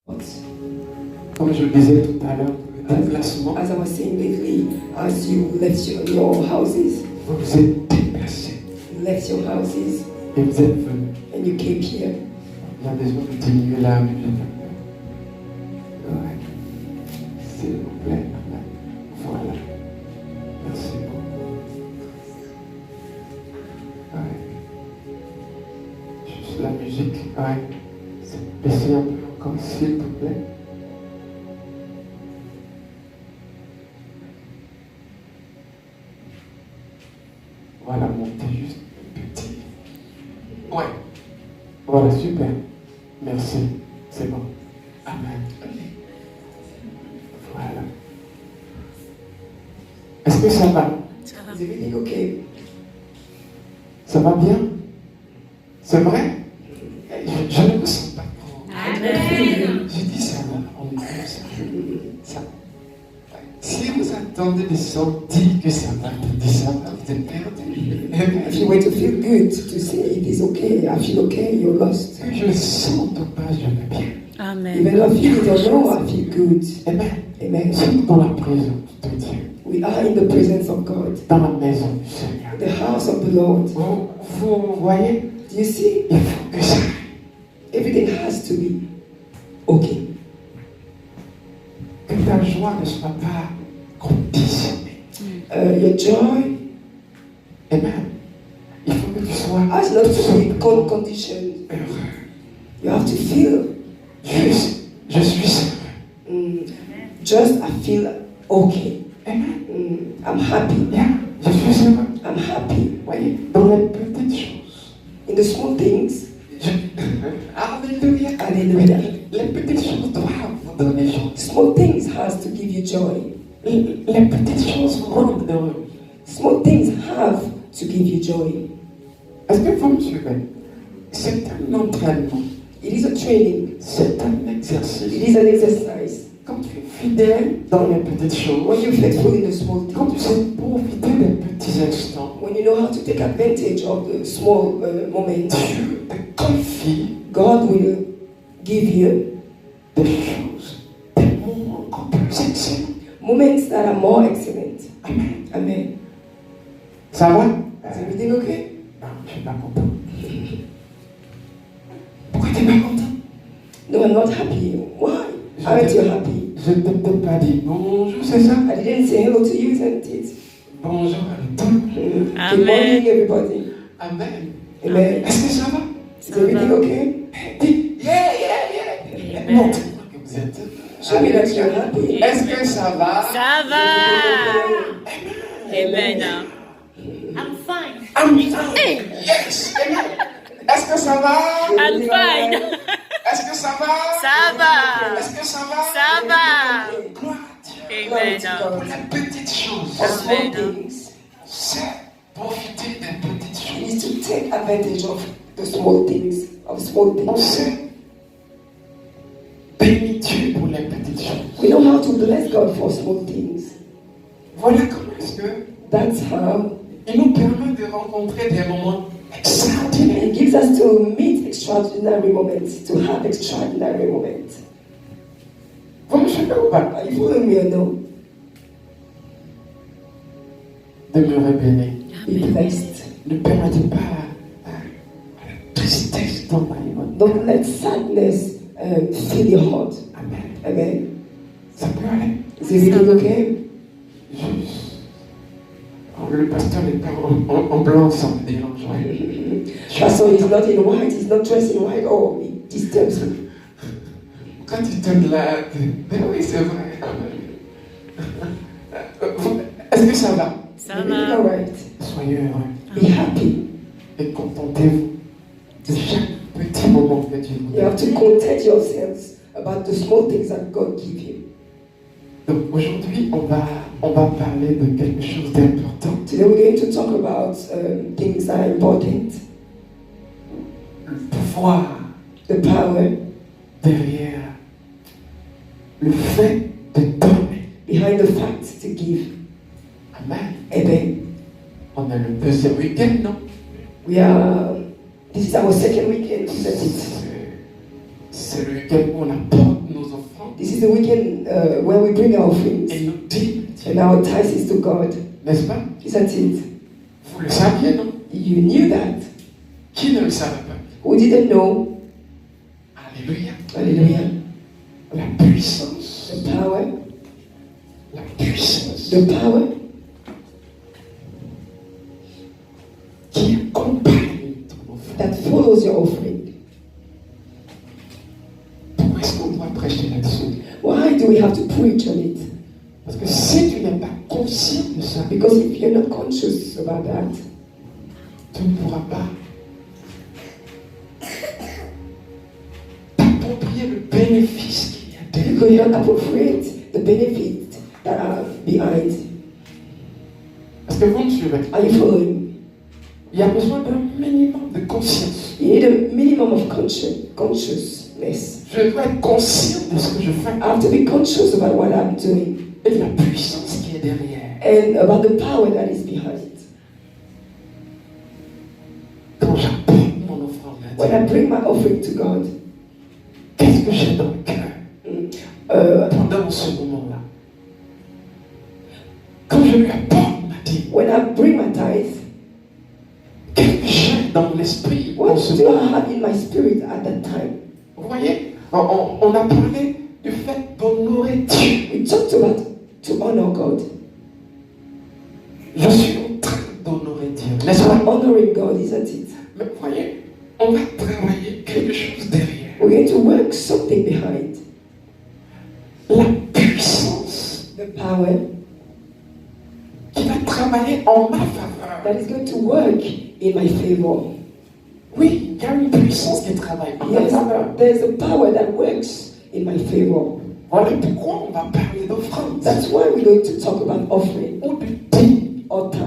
Comme je le disais tout à l'heure, le déplacement, As I was saying lately, as you left your houses, vous vous êtes déplacés you left your houses et vous êtes venus. and you came here. Il y a besoin de diminuer la musique. Ouais. S'il vous plaît. Amen. Voilà. Merci beaucoup. Ouais. Juste la musique. Ouais. Baissez un peu encore, s'il vous plaît. Voilà, montez juste un petit. Ouais. Voilà, super. Merci. C'est bon. Amen. Voilà. Est-ce que ça va? Is everything okay? Ça va bien? C'est vrai? Je ne me sens pas. Je dis ça va. On est comme ça. Si vous attendez de sentir que ça va, vous dites ça va, vous êtes perdu. If you wait to feel good, to say it is okay, I feel okay, you're lost. Que je le sente ou pas, je vais bien. Amen. Even though I feel it or no, I feel good. Amen. Amen. Nous sommes dans la présence de Dieu. We are in the presence of God, Dans la maison du Seigneur. the house of the Lord. Vous voyez? Do you see? Il faut que ça. Everything has to be okay. Que ta joie ne soit pas conditionnée. Your joy Amen. Il faut que tu sois has not to be conditioned. heureux. You have to feel. Je suis heureux. Just I feel okay. Amen. I'm happy. Bien. Je suis heureux. I'm happy. Voyez, dans les petites choses. In the small things. Alléluia. Hallelujah. Les petites choses doivent vous donner joie. Small things has to give you joy. Les petites choses vous rendent heureux. Small things have to give you joy. Est-ce que vous me suivez? C'est un entraînement. It is a training. C'est un exercice. It is an exercise. Quand tu es fidèle dans les petites choses, When you're faithful in the small quand tu things, sais profiter des petits instants, when you know how to take advantage of the small moments, Dieu te confie God will give you des choses, des moments encore plus excellents. moments that are more excellent. Amen. Amen. Ça va? Is everything okay? Non, je suis pas content. Pourquoi tu n'es pas content? No, I'm not happy. Why? Aren't you happy? Je ne t'ai peut-être pas dit bonjour, c'est ça? I didn't say hello to you, isn't it? Bonjour à tout le monde. Good Amen. morning, everybody. Amen. Amen. Est-ce que ça va? Is everything okay? Dis, yeah. Amen. Montre-moi que vous êtes. Show me that you're happy. Est-ce que ça va? Ça va. Amen. I'm fine. I'm fine. Yes. Amen. Est-ce que ça va? I'm fine. Est-ce que ça va? Ça va. Est-ce que ça va? Ça va. Gloire à Dieu. Amen. Pour les petites choses, For small Amen. things, c'est profiter des petites you choses. need to take advantage of the small things, On sait bénir Dieu pour les petites choses. We know how to bless God for small things. Voilà comment est-ce que That's how il nous permet de rencontrer des moments extraordinaires. it gives us to meet extraordinary moments, to have extraordinary moments. Vous me suivez ou pas? Are you following me or no? Demeurez bénis. Be blessed. Ne permettez pas à la tristesse d'envahir votre Don't cœur. let sadness fill your heart. Amen. Amen. Ça peut aller. Is everything okay? Juste. Le pasteur n'est pas en blanc, ça me dérange. Pastor is not in white, he's not dressed in white. Oh, it disturbs me. Quand tu te là, oui, c'est vrai. Est-ce que ça va? Ça Everything va. all right? Soyez heureux Be happy. et contentez-vous de chaque petit moment que Dieu vous You have donne. to content yourselves about the small things that God gives you. Donc aujourd'hui, on va parler de quelque chose d'important. Today we're going to talk about things that are important. Le pouvoir The power derrière le fait de donner. behind the fact to give. Amen. Amen. On a le deuxième week-end, non? This is our second weekend, isn't it? C'est le week-end où on apporte nos This is the weekend where we bring our offerings. et nous dîmes, And our tithes is to God. n'est-ce pas? Isn't it? Vous le saviez, non? You knew that. Qui ne le savait pas? Who didn't know? Alléluia. Hallelujah. La puissance, The power. la puissance The power qui accompagne ton offrande. that follows your offering. Pourquoi est-ce qu'on doit prêcher là-dessus? Why do we have to preach on it? Parce que si tu n'es pas conscient de ça, Because if you're not conscious about that, tu ne pourras pas t'approprier le bénéfice qu'il y a you could derrière. not appropriate the benefits that are behind. Parce que vous me suivez. Are you following? Il y a besoin d'un minimum de conscience. You need a minimum of consciousness. Je dois être conscient de ce que je fais I have to be conscious about what I'm doing et de la puissance qui est derrière. and about the power that is behind it. Quand j'apporte mon offrande When à I Dieu, bring my offering to God, qu'est-ce que j'ai dans le cœur pendant ce moment-là? Quand je lui apporte ma dîme, when I bring my tithe, qu'est-ce que j'ai dans l'esprit en what ce do I moment? have in my spirit at that time? Vous voyez, on a parlé du fait d'honorer Dieu. We talked about to honor God. Je suis en train d'honorer Dieu, n'est-ce pas? Honoring God, isn't it? Mais vous voyez, on va travailler quelque chose derrière. We're going to work something behind. La puissance The power qui va travailler en ma faveur. that is going to work in my favor. Oui, il y a une puissance qui travaille en ma Yes, faveur. there's a power that works in my favor. Voilà pourquoi on va parler d'offrande. That's why we're going to talk about offering Ou de dîme. or tithe.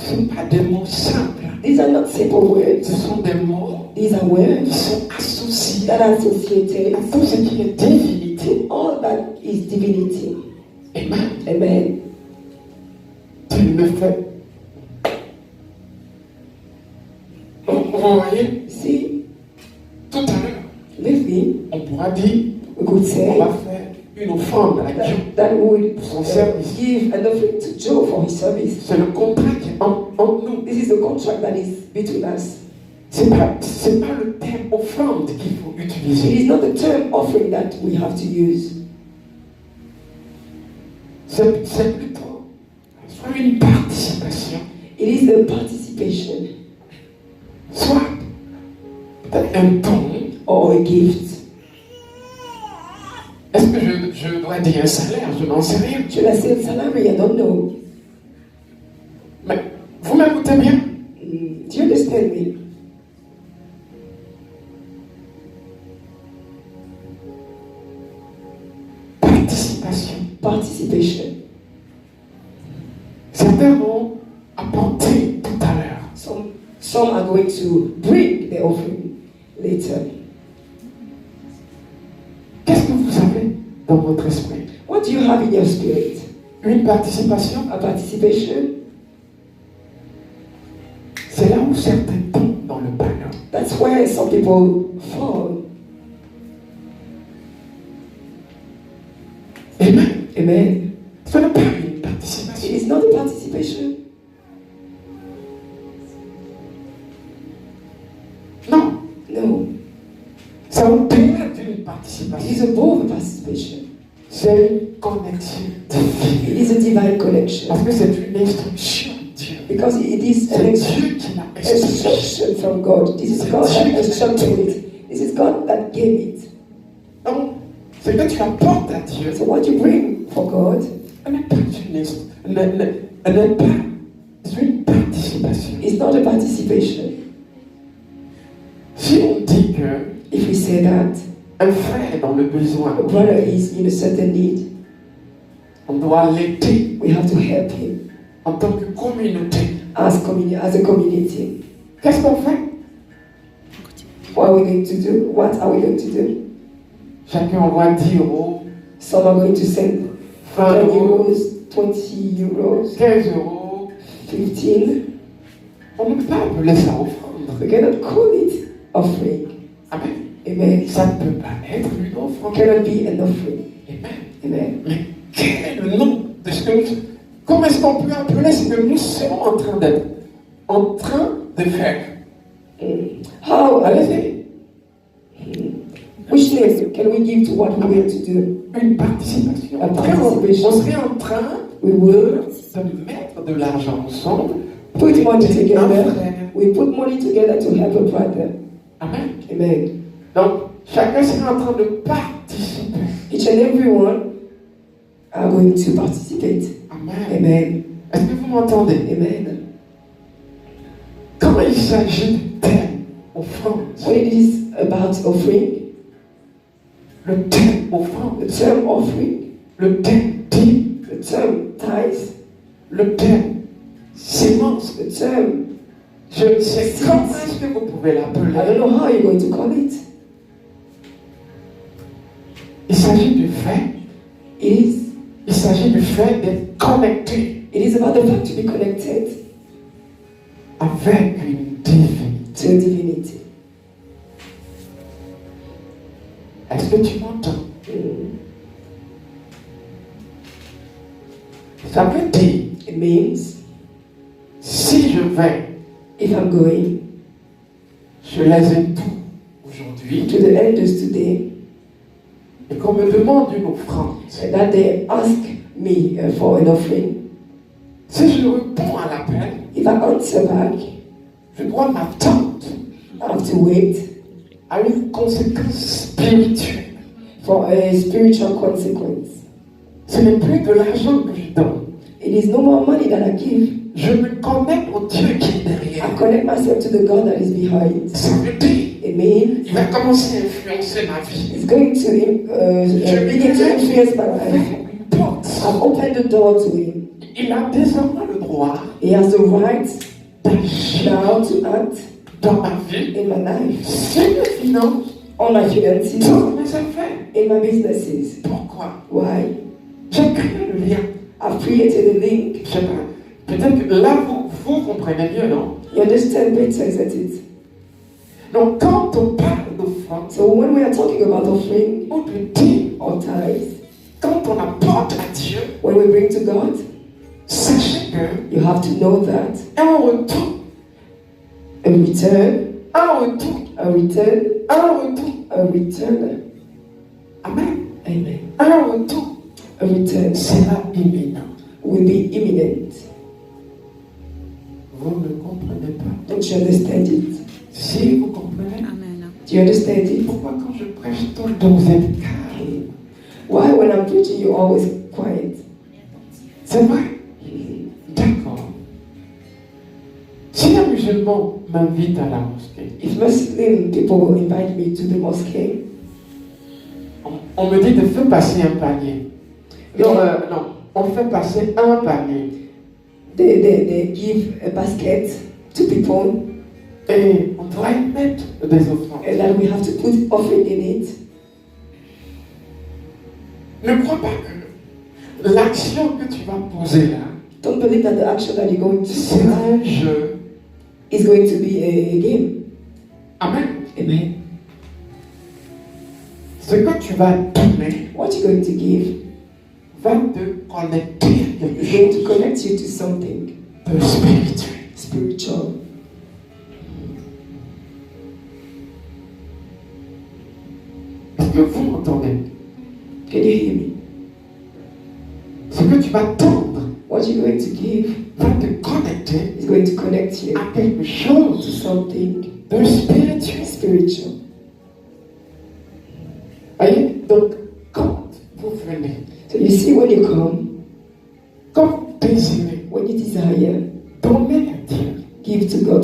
Ce ne sont pas des mots simples. These are not simple words. Ce sont des mots These are qui words sont associés that are associated à tout ce qui est divinité. to all that is divinity. Amen. Amen. Tu me fais. Vous voyez, See, tout à l'heure, lately, on pourra dire we could on say va faire une offrande à Dieu. that we would Pour son service. give an offering to Joe for his service. C'est le contrat qui est entre nous. This is the contract that is between us. C'est pas le terme offrande qu'il faut It utiliser. is not the term offering that we have to use. C'est plutôt soit une participation, It is the participation soit peut-être un don. or a gift. Est-ce que je dois dire un salaire? Je n'en sais rien. Should I say salary? I don't know. Mais vous m'écoutez bien? Do you understand me? Participation. Participation. Certains vont apporter tout à l'heure. Some are going to bring the offering later. Qu'est-ce que vous avez dans votre esprit? What do you have in your spirit? Une participation? A participation? C'est là où certains tombent dans le panneau. That's where some people fall. Amen. Amen. Ce n'est pas une It participation. is not a participation. Non. No. C'est au-delà d'une It participation. is above a participation. C'est une connexion It divine. is a divine connection. Parce que c'est une instruction de Dieu. Because it is C'est an Dieu qui l'a instruction. instruction from God. This is God that instructed it. This is God that gave it. Donc, ce que tu apportes à Dieu, So what you bring for God n'est pas c'est une participation. is not a participation. Si on dit que If we say that un frère est dans le besoin, a brother is in a certain need, on doit l'aider we have to help him en tant que communauté. as a community. Qu'est-ce qu'on fait? What are we going to do? What are we going to do? Chacun envoie 10 euros, Some are going to send 20 10 euros, euros, 20 euros, 15 euros. 15. On ne peut pas appeler ça offrande. We cannot call it offering. Amen. Amen. Ça ne peut pas être une offrande. Cannot be an offering. Amen. Amen. Mais quel est le nom de ce que nous... Comment est-ce qu'on peut appeler ce que nous sommes en train de faire? How, Allez-y. which name can we give to what we are to do? Une participation. A participation. On serait en train We will de mettre de l'argent ensemble. put money Un together. frère. We put money together to help a brother. Amen. Amen. Donc, chacun serait en train de participer. Each and everyone are going to participate. Amen. Amen. Est-ce que vous m'entendez? Amen. Quand il s'agit du thème offrande, When it is about offering, le thème offrande, the term offering, le thème dîme, the term tithes, le thème sémence, the term, je ne sais comment est-ce que vous pouvez I don't l'appeler. know how you're going to call it. Il s'agit du fait, It s'agit du fait d'être connecté is about the fact to be connected avec une divinité. to divinity. Est-ce que tu m'entends? Ça veut dire, It means si je vais, if I'm going je les ai tous aujourd'hui, to the elders today et qu'on me demande une offrande, and that they ask me for an offering, si je réponds à l'appel, if I answer back, je dois m'attendre I have to wait à une conséquence spirituelle. for a spiritual consequence. Ce n'est plus de l'argent que je donne. It is no more money that I give. Je me connecte au Dieu qui est I derrière. connect myself to the God that is behind. Ça veut dire, It means il va commencer à influencer ma vie. it's going to begin to influence my life. Une porte. I've opened the door to him. Il a désormais le droit He has the right d'agir now to act dans ma vie, in my life, sur mes finances, on my finances, dans mes affaires. in my businesses. Pourquoi? Why? J'ai créé le lien. I've created a link. Je sais pas. Peut-être que là, vous comprenez mieux, non? You understand better, isn't it? Donc, quand on parle d'offrande, So when we are talking about offering ou de dîme, or tithes, quand on apporte à Dieu, when we bring to God, sachez que you have to know that un retour, a return, un retour, a return, un retour, a return, amen, amen, un retour a return sera imminent. will be imminent. Vous ne comprenez pas. Don't you understand it? Si vous comprenez, Amen. Do you understand it? pourquoi quand je prêche tout le temps vous êtes calme? Why when I'm preaching you're always quiet? C'est vrai? D'accord. Si un musulman m'invite à la mosquée, If Muslim people invite me to the mosque, on me dit de faire passer un panier. Non, on fait passer un panier. they give a basket to people Et on doit y mettre des offrandes. and that we have to put offering in it. Ne crois pas que l'action que tu vas poser là, Don't believe that the action that you're going to c'est do un jeu. is going to be a game. Amen. Amen. Ce que tu vas donner What you're going to give va te connecter à quelque is going to chose connect you to something de spirituel. spiritual. Est-ce que vous m'entendez? Can you hear me? Ce que tu vas tendre What you're going to give va te connecter is going to connect you à quelque to chose something de spirituel. spiritual. Voyez? Donc, quand vous venez, So you see, when you come, quand vous désirez when you desire, donner à Dieu, give to God,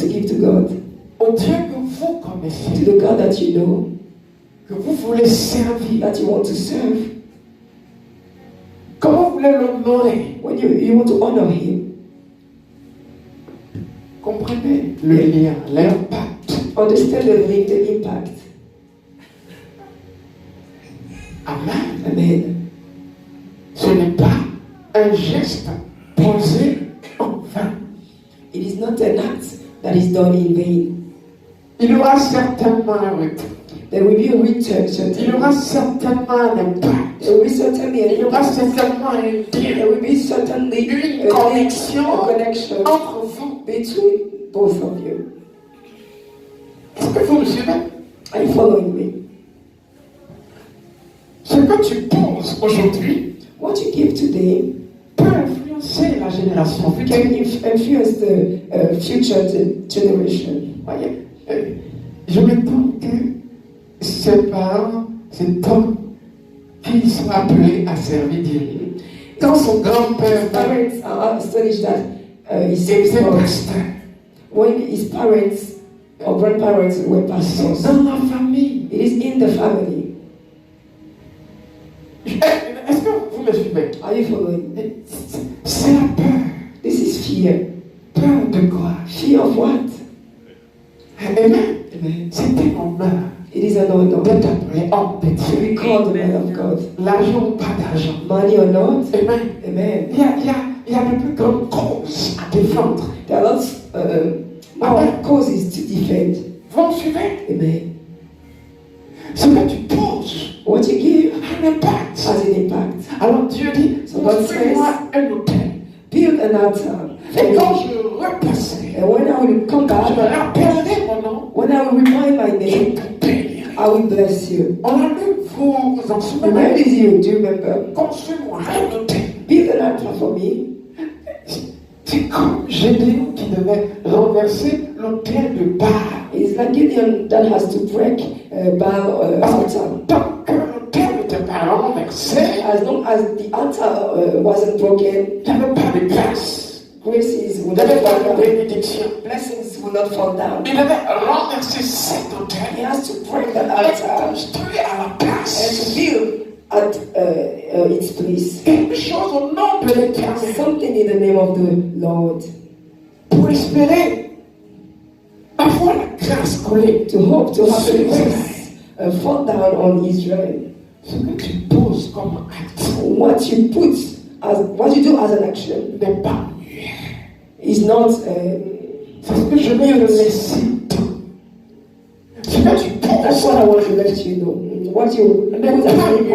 au Dieu que vous to connaissez, the God that you know, que vous voulez servir, that you want to serve, comment vous voulez l'honorer, when you want to honor Him, comprenez le lien, l'impact. understand the link, the impact. Amen. Amen. Ce n'est pas un geste posé en vain. It is not an act that is done in vain. Il y aura certainement un retour. There will be a return, Il y certainly. aura certainement un impact. There will be certainly Il y an aura impact. certainement un lien, There will be certainly une a link, connexion a connection entre vous. between both of you. Est-ce que vous me suivez? Are you following me? Ce que tu poses aujourd'hui What you give today peut influencer la génération future. can influence the future generation. Voyez, je m'étonne que ces parents, cet homme, qui sont appelés à servir Dieu. Quand son grand-père Parents are astonished that his était pasteur, when his parents or grandparents were pastors. dans la famille. It is in the family. Est-ce que vous me suivez? Are you following? C'est la peur. This is fear. Peur de quoi? Fear of what? Amen. Amen. C'est un honneur It is an honor d'être appelé homme de to Dieu. be called a man of God. L'argent ou pas d'argent. Money or not? Amen. Amen. Il y a de plus grandes causes à défendre. There are lots more causes to defend. Vous me suivez? Amen. Ce que tu poses What you give a un impact. has an impact. Alors Dieu dit, So God construis-moi un hôtel. Build an altar. Et quand je repasserai, And when I will come je back, me rappellerai mon nom, when I will remind my je name, te bénirai. I will bless you. On a lu, vous en souvenez, Remind you, do you remember? construis-moi un hôtel. Build an altar for me. C'est comme Gédéon qui devait renverser l'hôtel de Baal. It's like Gideon that has to break Baal altar. Tant que l'hôtel n'était pas renversé, As long as the altar wasn't broken, il n'y avait pas de grâce. graces Il would n'y not avait pas fall de down. bénédiction. Blessings will not fall down. Il devait renverser cet He hôtel has to break that et altar construire à la and place to build at its place. quelque chose au nom de l'Éternel Something in the name of the Lord. pour espérer avoir la grâce collée. To hope to have the grace fall down on Israel. Ce que tu poses comme acte What you put what you do as an action n'est pas muet. is not. C'est ce que je vais le laisser. Ce que tu That's poses. what I want to let you know. What you put as an action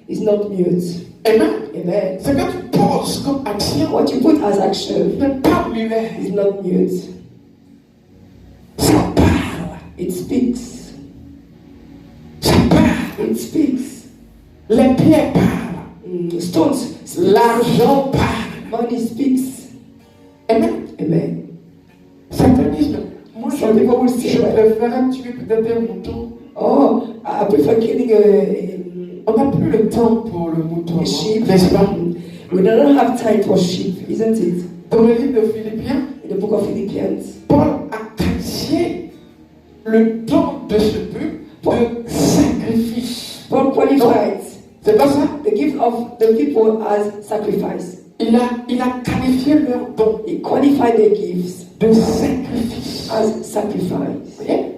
is not mute. Amen. Amen. Ce que tu poses comme action What you put as action n'est pas muet. is not mute. Ça parle. It speaks. Ça parle. It speaks. Les pierres parlent. Stones speak. L'argent parle. Money speaks. Amen. Amen. Certains disent, moi Some people will say, je préfère tuer peut-être un mouton. oh, I prefer killing On n'a plus le temps pour le mouton, a sheep. n'est-ce pas? We don't have time for sheep, isn't it? Dans le livre de Philippiens, In the book of Philippians, Paul a qualifié le don de ce peuple de sacrifice. Paul qualified C'est pas ça? the gift of the people as sacrifice. Il a qualifié leur don He qualified their gifts de sacrifice. as sacrifice. Vous voyez?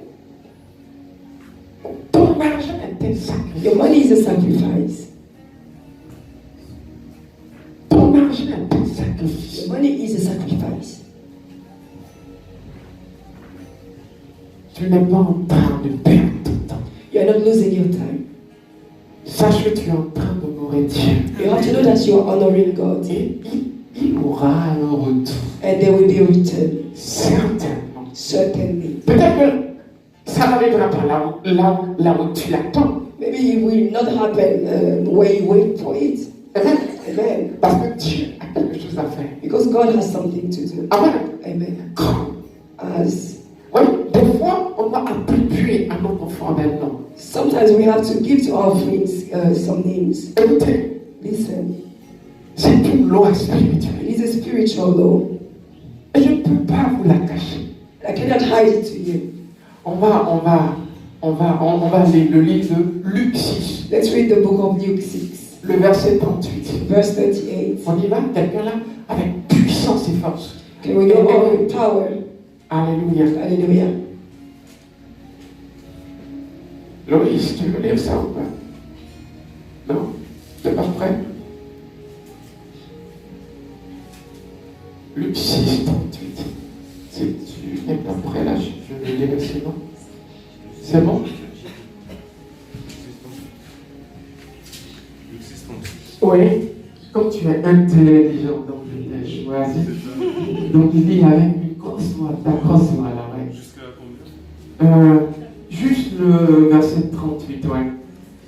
Ton argent est un sacrifice. Your money is a sacrifice. Ton argent est un sacrifice. Your money is a sacrifice. Tu n'es pas en train de perdre ton temps. You are not losing your time. Sache que tu es en train d'honorer Dieu. You have to know that you are honoring God, Et il aura un retour. and there will be a return, Certainement. certainly. Peut-être que ça n'arrivera pas là où tu l'attends. Maybe it will not happen where you wait for it. Amen. Amen. Parce que Dieu a quelque chose à faire. Because God has something to do. Amen. Amen. Comme. As Oui, des fois, on va attribuer à notre enfant un nom. sometimes we have to give to our friends some names. Écoutez, Listen, c'est une loi spirituelle. it is a spiritual law. Et je ne peux pas vous la cacher. I cannot hide it to you. On va lire le livre de Luc 6, Let's read the book of Luke 6, le verset 38. verse 38. On y va, quelqu'un là, avec puissance et force. Can we go on with power? Alléluia. Hallelujah. Loïs, tu veux lire ça ou pas? Non? Tu n'es pas prêt? Luc 6, 38. Si tu n'es pas prêt là, je le lirai sinon. C'est bon? Oui, comme tu es intelligent, donc je t'ai choisi. Donc il dit avec une grosse voix, ta grosse voix là, ouais. Jusqu'à combien? Juste le verset 38, ouais.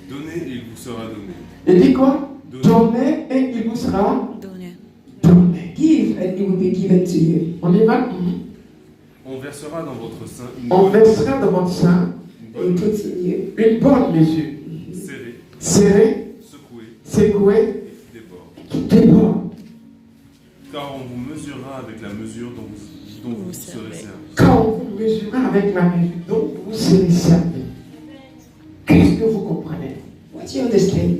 Donnez et il vous sera donné. Il dit quoi? Donnez. Donnez et il vous sera Donner. donné. Give and it will be given to you. On y va? On versera dans votre sein une On bonne, versera dans votre sein une He bonne puts in you une bonne mesure, serrée, serrée, secouée secouée, et qui déborde. qui déborde. Car on vous mesurera avec la mesure dont vous serez servi. Quand vous mesurez avec la mesure dont vous serez servi. Qu'est-ce que vous comprenez? What do you understand?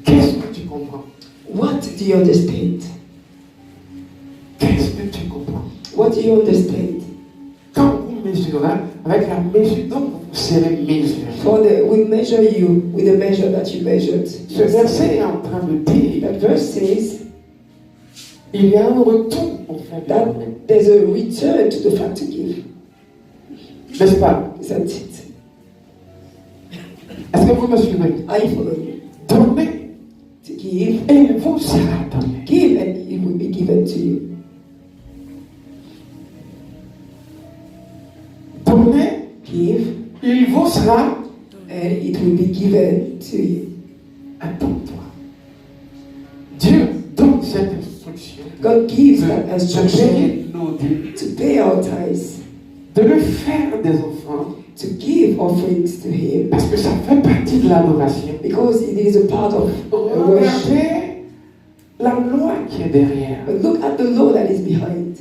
Qu'est-ce que tu comprends? What do you understand? Qu'est-ce que tu comprends? What do you understand? Quand vous mesurez avec la mesure dont vous serez mesuré. We measure you with the measure that you measured. Ce verset est en train de dire That verse says il y a un retour au fait that there's a return to the fact to give. n'est-ce pas? Isn't it? Est-ce que vous me suivez? Are you following me? Donnez To give, et il vous sera donné. give and it will be given to you. Donnez, Give il vous sera. and it will be given to you. Attends-toi. Dieu donne cette instruction God gives de that instruction payer nos dîmes, to pay our tithes, de le faire des offrandes, to give offerings to Him, parce que ça fait partie de l'adoration. because it is a part of worship. Regardez la loi qui est derrière. But look at the law that is behind.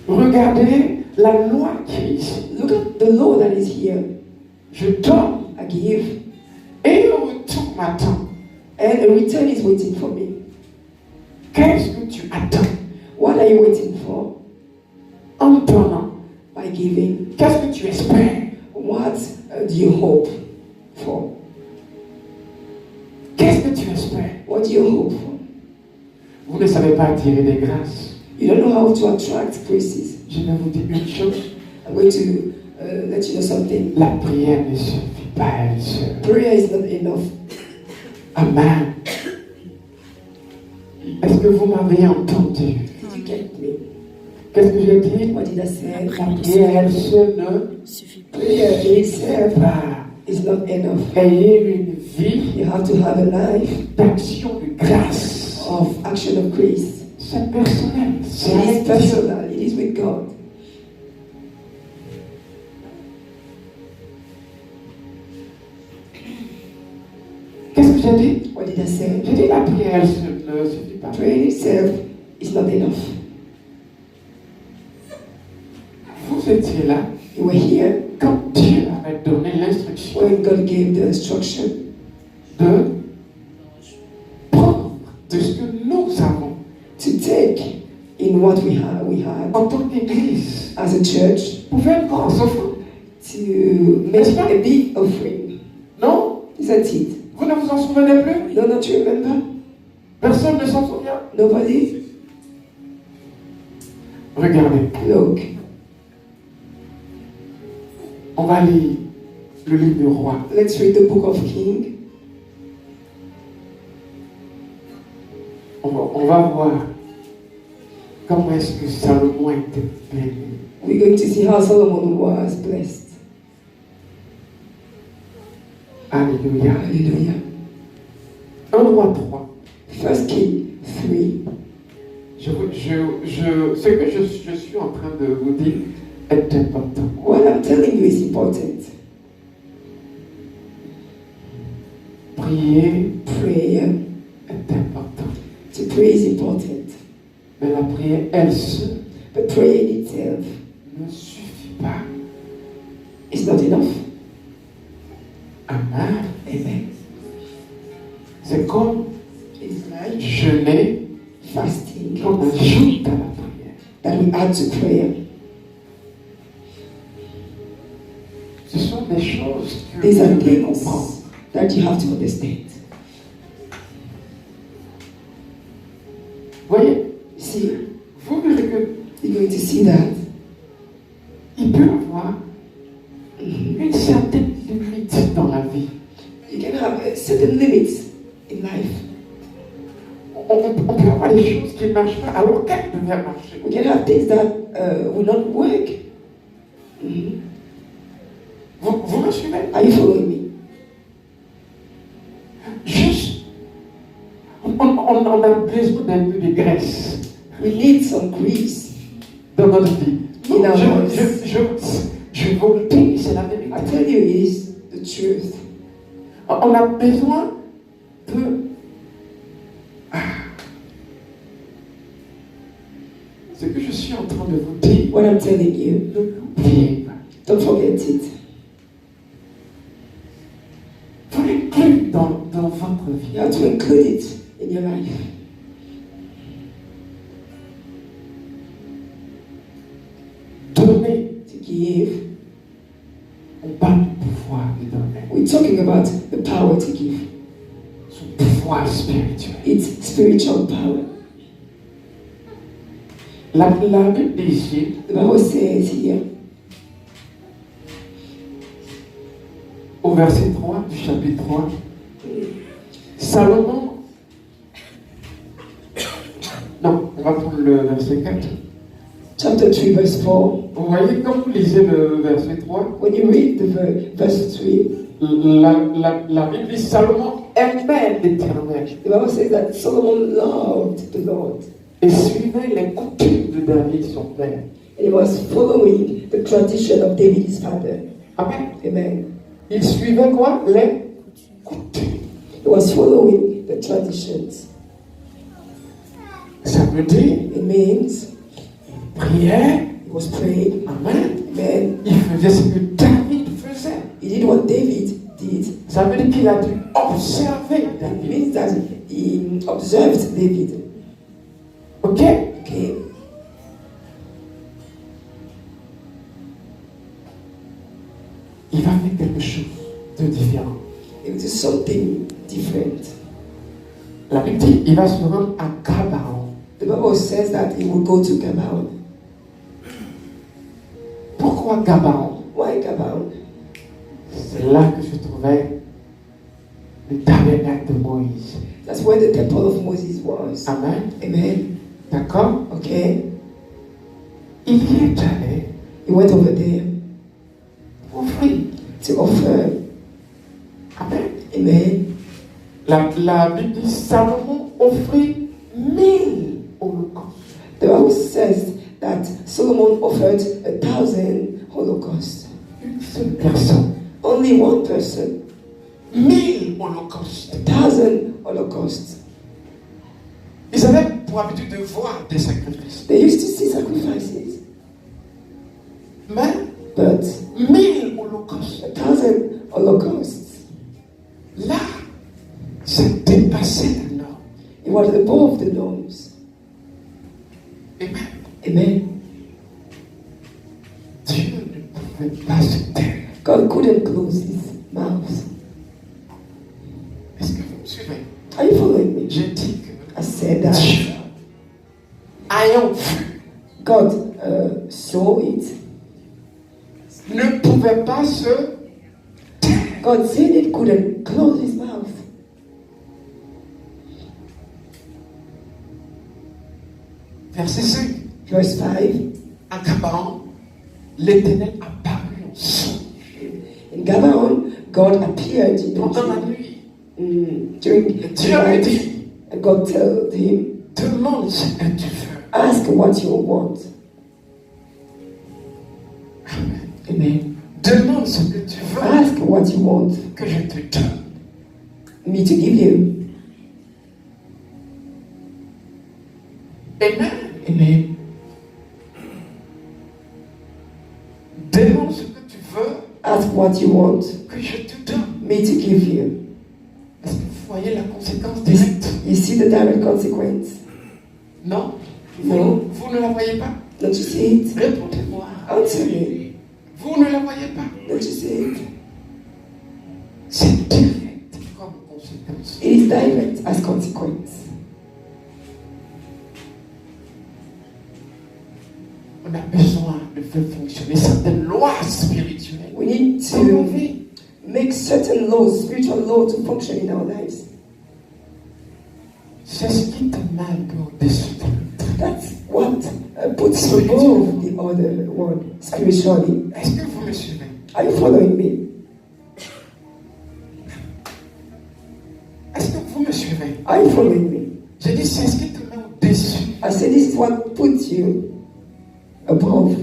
Regardez la loi qui est ici. Look at the law that is here. Je donne I give, et le retour m'attend. and a return is waiting for me. Qu'est-ce que tu attends What are you waiting for? en donnant? By giving. Qu'est-ce que tu espères? What do you hope for? Qu'est-ce que tu espères? What do you hope for? Vous ne savez pas attirer des grâces. You don't know how to attract graces. Je vais vous dire une chose. I'm going to let you know something. La prière ne suffit pas à elle seule. Prayer is not enough. Amen. Est-ce que vous m'avez entendu? Did you get me? Qu'est-ce que j'ai dit? What did I say? La prière elle seule ne Suffit pas. Prayer suffit itself pas. is not enough. Ayez une vie You have to have a life d'action de grâce. of action of grace. C'est personnel. It is C'est avec Dieu. personal. It is with God. Qu'est-ce que j'ai dit? What did I say? J'ai dit la prière elle seule ne suffit pas. Prayer itself is not enough. Vous étiez là You were here quand Dieu avait donné l'instruction when God gave the instruction de prendre de ce que nous avons to take in what we had en tant qu'Église. as a church Pour faire une grosse offrande. to make a big offering. Non? Isn't it? Vous ne vous en souvenez plus? No, not you remember? Personne ne s'en souvient? Nobody? Regardez, Look. on va lire le livre du roi. Let's read the book of King. On va voir comment est-ce que Salomon était béni. We're going to see how Solomon was blessed. Alléluia. Hallelujah. 1 roi 3. First King 3. Ce que je suis en train de vous dire est important. What I'm telling you is important. Prier Prayer. est important. To pray is important. Mais la prière, elle seule, But prayer in itself ne suffit pas. is not enough. Amen. Amen. C'est comme It's like jeûner fasting qu'on ajoute à la prière. that we add to prayer. Ce sont des choses que These are vous devez things comprendre. that you have to understand. Voyez, See, vous verrez que you're going to see that il peut y avoir une certaine limite dans la vie. you can can have certain limits in life. On peut avoir des choses qui ne marchent pas alors qu'elles devaient marcher. We can have things that will not work. Mhm. Vous me suivez? Are you following me? Juste, on a besoin d'un peu de graisse We need some grease. dans notre vie. In our lives. Je vous le dis, c'est la vérité. I tell you, it is the truth. On a besoin de... Ce que je suis en train de vous dire, What I'm telling you, ne l'oubliez pas. don't forget it. Vous l'incluez dans votre vie. You have to include it in your life. Donner, To give. on parle du pouvoir de donner. We're talking about the power to give. Son pouvoir spirituel. It's spiritual power. La Bible dit ici, The Bible says here, au verset 3 du chapitre 3, Salomon, non, on va prendre le verset 4. chapter 3, verse 4. Vous voyez, quand vous lisez le verset 3, When you read the verse 3, la Bible dit Salomon aimait l'Éternel the Bible says that Solomon loved the Lord. et suivait les coutumes de David, son père. And he was following the tradition of David, his father. Amen. Amen. Il suivait quoi? Les coutumes. He was following the traditions. Ça veut dire, It means il priait, he was praying. amen. Amen. Il faisait ce que David faisait. He did what David did. Ça veut dire qu'il a dû observer It David. means that he observed David. Ok? Okay. Il va faire quelque chose de différent. It was something different. La Bible dit, il va se rendre à Gabaon. The Bible says that he will go to Gabaon. Pourquoi Gabaon? Why Gabaon? C'est là que se trouvait le tabernacle de Moïse. That's where the temple of Moses was. Amen. Amen. D'accord? Okay. Il y est allé He went over there offrir. to offer. Amen. Amen. La Bible dit, Salomon offrit 1000 holocaustes. The Bible says that Solomon offered 1,000 holocausts. Une seule personne. Only one person. 1000 holocaustes. 1,000 holocausts. Ils avaient pour habitude de voir des sacrifices. They used to see sacrifices, Mais but 1000 holocaustes. 1,000 holocausts, Là, ça dépassait la norme. it was above the norms. Amen. Amen. Dieu ne pouvait pas se taire. God couldn't close his mouth. Est-ce que vous me suivez? Are you following me? J'ai dit que I said that Dieu, ayant vu, God saw it. ne pouvait pas se taire. God said it couldn't close his mouth. Verset 5. Verse 5. À Gabaon, l'Éternel apparut en songe In Gabaon, God appeared in the pendant la dream, nuit. during Et the Dieu lui night, dit, and God told him, demande ce que tu veux. ask what you want. Amen. Amen. Demande ce que tu veux Ask what you want que je te donne. me to give you. Amen. Amen. Demande ce que tu veux Ask what you want que je te donne. me to give you. Est-ce que vous voyez la conséquence directe? You see the direct consequence? Non? No. Vous ne la voyez pas? Don't you see it? Répondez-moi. Answer me. Vous ne la voyez pas? Don't you see it? C'est direct comme conséquence. It is direct as consequence. On a besoin de faire fonctionner certaines lois spirituelles We need dans nos to vies. makes certain laws, spiritual laws, to function in our lives. C'est ce qui te met un peu au-dessus de l'autre. That's what puts you above the other one spiritually. Est-ce que vous me suivez? Are you following me? Est-ce que vous me suivez? Are you following me? J'ai dit, c'est ce qui te met au-dessus. I said this is what puts you above.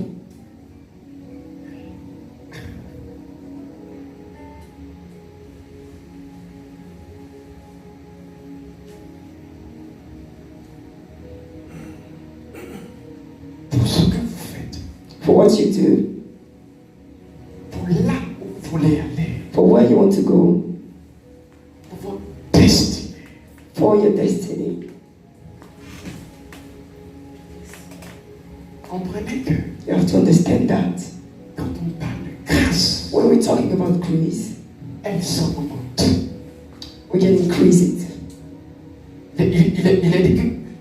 Pour ce que vous faites, For what you do, pour là où vous voulez aller, for where you want to go, pour votre destinée. for your destiny. Comprenez que You have to understand that quand on parle de grâce, when we're talking about grace, elle s'augmente. we can increase it. Il est dit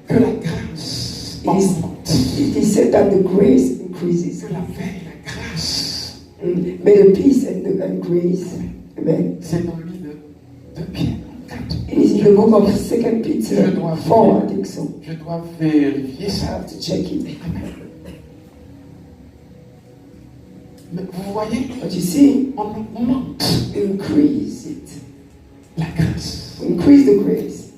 que la grâce augmente. It is said that the grace increases. Que la paix et la grâce, May the peace and grace. Amen. c'est dans le livre de Pierre 4. It is in the book of 2 Peter 4, I think so. Je dois vérifier I ça. have to check it. Mais vous voyez, But you see, on augmente increase it. la grâce. Increase the grace.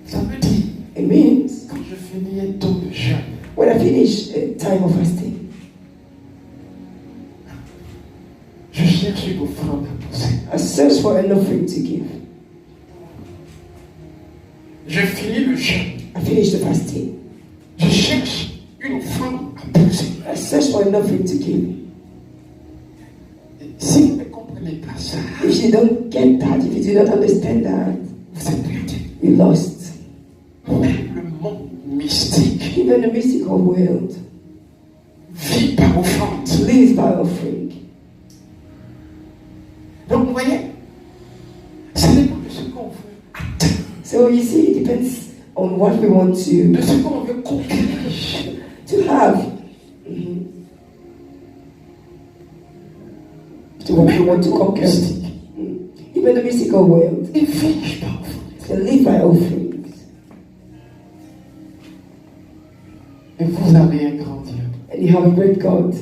Ça veut dire, It means quand je finis un temps de jeûne, when I finish a time of fasting, je cherche une offrande à poser. I search for an offering to give. Je finis le jeûne, I finish the fasting. je cherche une offrande à poser. I search for an offering to give. Si vous ne comprenez pas ça, If you don't get that, if you do not understand that, vous êtes perdu. you lost. Même le monde mystique Even the mystical world vit par offrande. lives by offering. Donc vous voyez, ça dépend de ce qu'on veut atteindre, So you see, it depends on what we want de ce qu'on veut conquérir. to have. Mhm. To what we want to conquer. Even the mystical world, Et vit par offrande. they live by offerings. Et vous avez un grand Dieu. And you have a great God.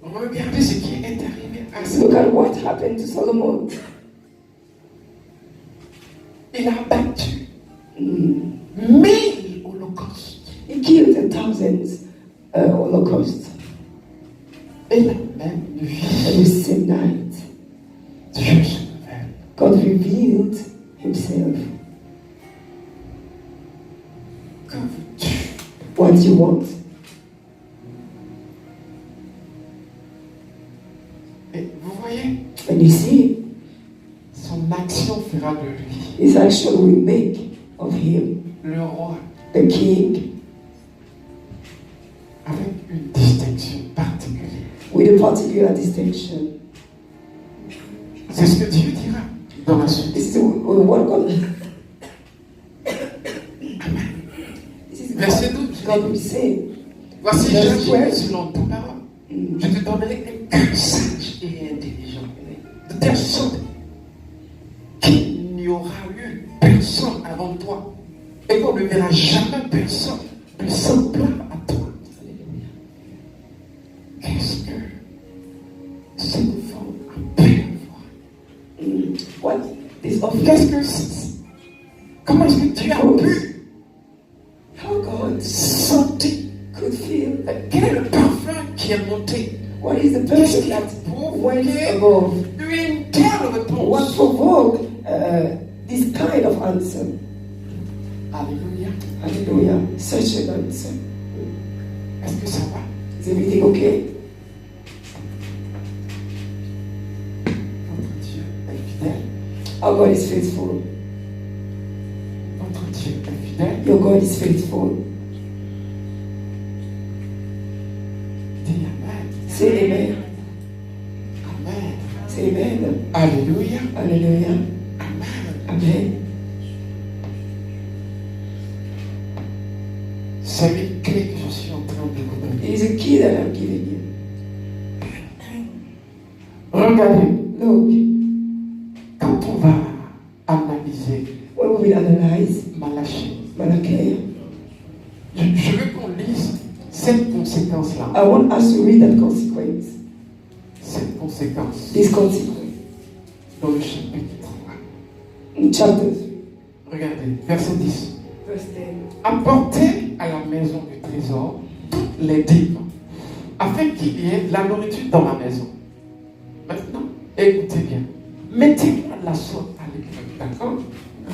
Regardez ce qui est arrivé à So look at what happened to Solomon. Il a battu 1000 holocaustes. He killed 1,000 Holocausts. Et la même nuit, And the same night, Dieu se révèle. God revealed himself. Que veux-tu? What you want. Et vous voyez, And you see, son action fera de lui his action will make of him le roi the king avec une distinction particulière. with a particular distinction. C'est ce que Dieu dira dans la suite. This is what God. This is Verset what 12. God will say. Voici, Verset j'agis 12. selon ta parole. Je te donnerai un cœur sage et intelligent, de telle sorte qu'il n'y aura eu personne avant toi, et qu'on ne verra jamais personne de semblable à toi. Qu'est-ce que cette femme a pu avoir? What this offering? Qu'est-ce que c'est? Comment est-ce que tu as pu How God sentir? could feel. Quel est le parfum qui est monté? What is the Qu'est-ce person qui a that went provoqué above? une telle What réponse? provoked this kind of answer? Alléluia. Hallelujah. Such an answer. Est-ce que ça va? Is everything okay? Notre Dieu est fidèle. Our God is faithful. Notre Dieu est fidèle. Your God is faithful. Dis Amen. Say amen. Amen. Say amen. Alléluia. Hallelujah. Amen. Amen. C'est une clé que je suis en train de vous donner. It is a key that I'm giving you. analyser When we will analyze Malachie, Malachi, je veux qu'on lise cette conséquence-là. I want us to read that consequence. Cette conséquence This consequence. dans le chapitre 3. In chapter 3, Regardez, verset 10. verse 10. Apportez à la maison du trésor toutes les dîmes, afin qu'il y ait la nourriture dans la maison. Maintenant, écoutez bien. Mettez-moi la sorte à l'épreuve, d'accord?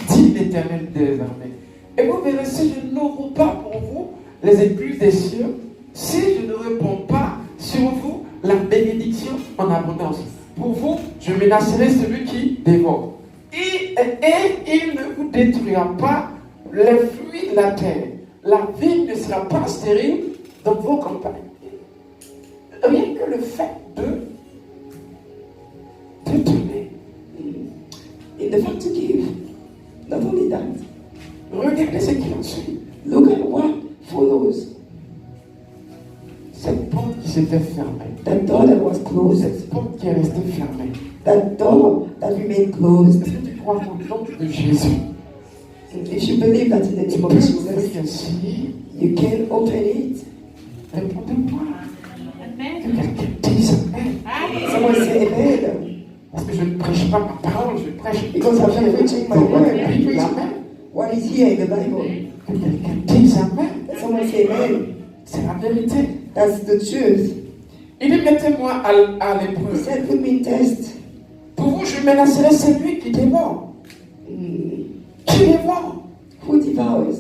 Dit l'Éternel des armées. Et vous verrez si je n'ouvre pas pour vous les écluses des cieux, si je ne réponds pas sur vous la bénédiction en abondance. Pour vous, je menacerai celui qui dévore. Et il ne vous détruira pas les fruits de la terre. La vie ne sera pas stérile dans vos campagnes. Rien que le fait de donner. In the fact to give, not only that, Regardez ce qui en suit. look at what follows. Cette porte qui s'était fermée. That door that was closed, Cette porte qui est restée fermée. that door that remained closed. Est-ce que tu crois au nom de Jésus? If you believe that in the Tu name of peux Jesus, ouvrir ainsi. you can open it. Répondez-moi. Amen. Que quelqu'un dise Amen. Someone say amen. Parce que je ne prêche pas ma parole, je prêche Because I'm not preaching my Donc, word, la I'm Bible, preaching Amen. what is here in the Bible. Que quelqu'un dise Amen. Let someone say amen. C'est la vérité. That's the truth. Il dit mettez-moi à He l'épreuve. said, put me in test. Pour vous, je menacerai celui qui dévore. Qui dévore? Who devours?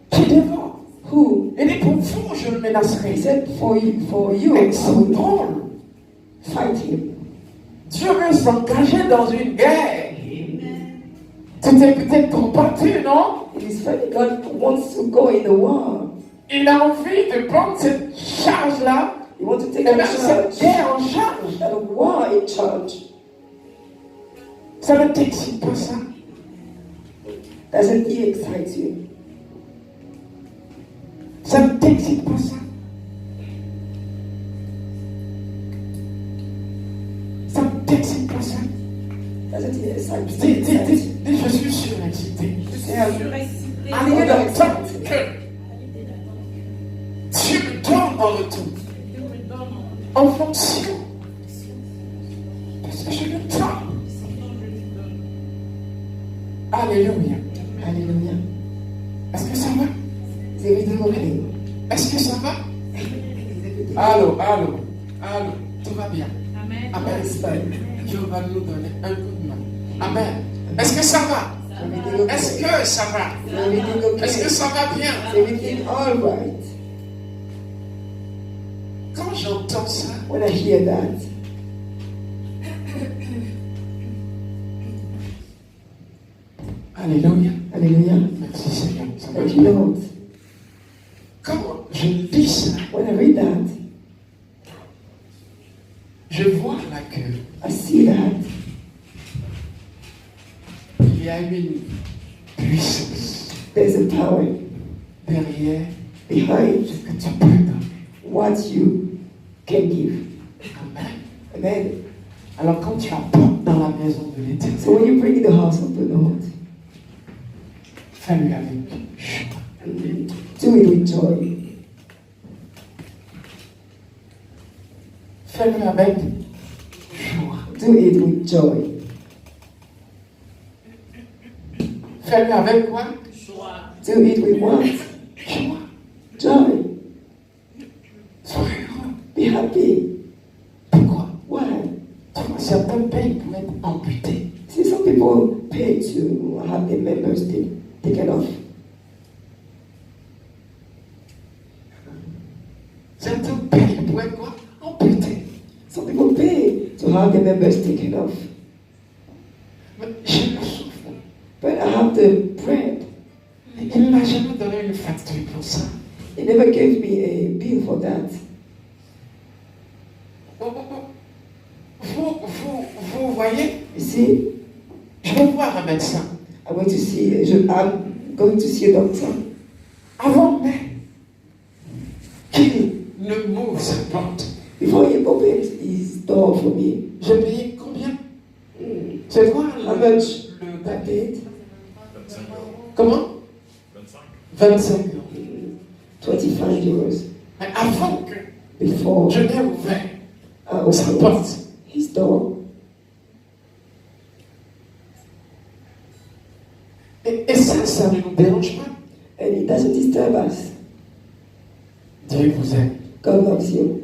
Qui dévore? Who? Il dit pour vous, je le menacerai. He said, for you, Mais I c'est will drôle. fight him. Dieu veut s'engager dans une guerre. Tu t'es peut-être combattu, non? It is funny, God wants to go in the war. Il a envie de prendre cette charge-là He wants to take et a mettre cette charge. guerre en charge. That war in charge. Ça ne t'excite pas, ça? Doesn't he excite you? Ça ne t'excite pas, ça? Ça ne t'excite pas, ça? Doesn't he excite Dis, dis, you? dis, dis, je suis surexcité. Yeah. Allez dans le temps que Dieu me donne en retour. En fonction de ce que je le temps. Alléluia. Hallelujah. Est-ce que ça va? Is everything okay? Est-ce que ça va? Is everything Allô, allô, allô. Tout va bien. Amen. Amen. is fine? Dieu va nous donner un coup de main. Amen. Est-ce que ça va? Everything okay? Est-ce que ça va? Everything okay? Est-ce que ça va bien? Is everything all right? Quand j'entends ça, When I hear that, alléluia. hallelujah. Merci Seigneur. Ça va Thank you, bien. Lord. Quand je lis ça, When I read that, je vois là que I see that il y a une puissance there's a power derrière behind ce que tu peux donner. what you can give. Amen. Amen. Alors quand tu apportes dans la maison de l'Éternel, So when you bring in the house of the Lord, fais-le avec joie. do it with joy. Fais-le avec joie. Do it with joy. Fais-le avec quoi? Do it with what? Joie. Joy. Sois heureux. Be happy. Pourquoi? Why? Tu vois, certains pays pour être amputés. See, some people pay to have their members taken off. Certains pays pour être quoi? Amputés. Some people pay to have their members taken off. Mais j'ai le souffle. But I have the bread. Il ne m'a jamais donné une facture pour ça. He never gave me a bill for that. Vous voyez, You see, je vais voir un médecin. I'm going to see a doctor. Avant même qu'il ne m'ouvre sa porte, Before he opened his door for me, j'ai payé combien? C'est quoi how much le I paid? Comment 25 euros. 25 euros. Mais avant que Before je n'ai ouvert I sa opened porte, his door. et ça ne nous dérange pas. And it doesn't disturb us. Dieu vous aime. God loves you.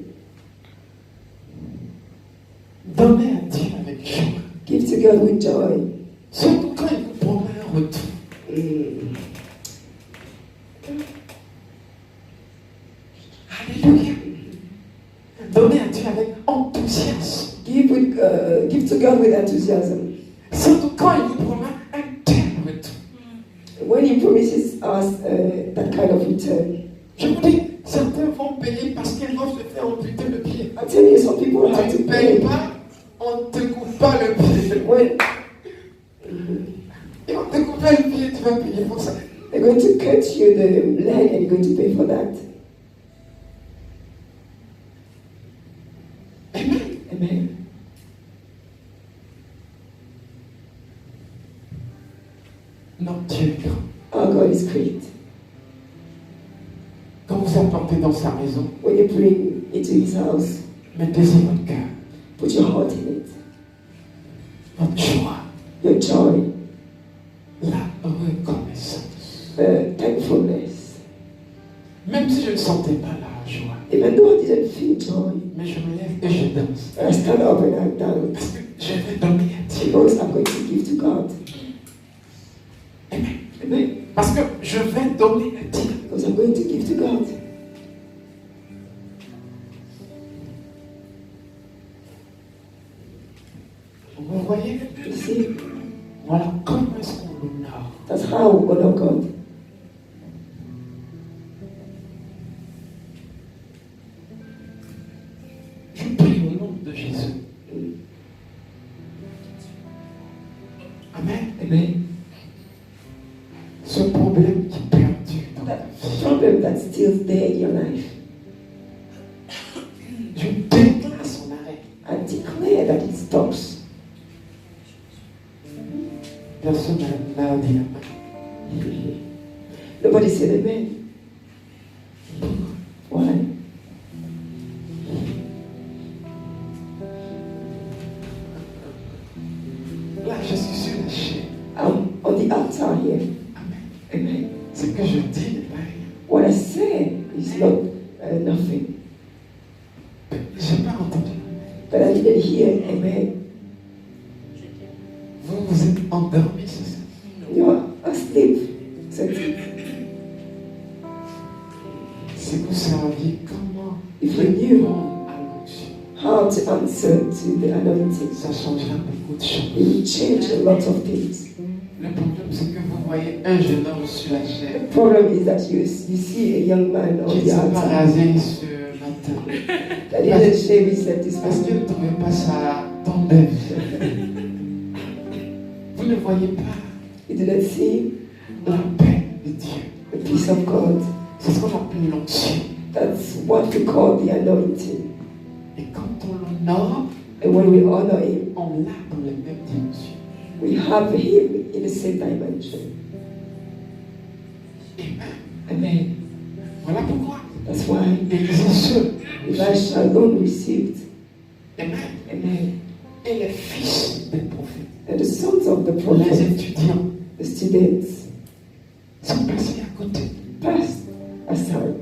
Donnez à Dieu avec joie. Give to God with joy. Surtout quand il vous promet un retour. Alléluia. Donnez à Dieu avec enthousiasme. Give to God with enthusiasm. Surtout quand il vous promet un tel retour. When He promises us that kind of return. Je vous dis, certains vont payer parce qu'ils vont se faire amputer le pied. I tell you, some people have Tu to ne payes pay. pas, on ne te coupe pas le pied. When Ils vont te couper le pied, tu vas payer pour ça. they're going to cut you the leg and you're going to pay for that. Amen. Amen. Non, Dieu est grand. Our God is great. Quand vous apportez dans sa maison, When you bring it to His house, mettez-y votre cœur, put your heart in it, votre joie, your joy, la reconnaissance. thankfulness. Même si je ne sentais pas la joie, Even though I didn't feel joy, mais je me lève et je danse. I stand up and I dance Parce que je vais donner à Dieu. because I'm going to give to God. Amen. Amen. Parce que je vais donner à Dieu. Because I'm going to give to God. Vous voyez? You see, Voilà comment est-ce qu'on l'honore. that's how we honor God. Je prie au nom de Jésus. Amen. Amen. Ce problème qui perdure dans ta That vie, problem that's still there in your life, je déclare son arrêt. I declare that it stops. Personne n'a dit amen. Nobody said amen. Why? Là, je suis sur la chaîne. I'm on the altar here. Amen. Amen. Ce que je dis n'est pas rien. What I say is not nothing. Je n'ai pas entendu. But I didn't hear amen. Vous vous êtes endormis, c'est ça? You're asleep. So Si vous saviez comment if you knew répondre à l'onction, how to answer to the anointing, ça changera beaucoup de it choses. will change a lot of things. Le problème, c'est que vous voyez un jeune homme sur la chaîne The problem is that you see a young man on qui the ne s'est pas altar rasé ce matin that didn't shave his head this parce qu'il ne morning trouvait pas sa tondeuse. Vous ne voyez pas he didn't see la paix de Dieu. the peace of God. C'est ce qu'on appelle l'onction. That's what we call the anointing. Et quand on l'honore, And when we honor him, on l'a dans les mêmes dimensions. we have him in the same dimension. Amen. Amen. Voilà pourquoi That's why Élisée, Elisha alone received. Amen. Amen. Et les fils des prophètes, And the sons of the les prophets, étudiants, the students, sont passés à côté. passed aside.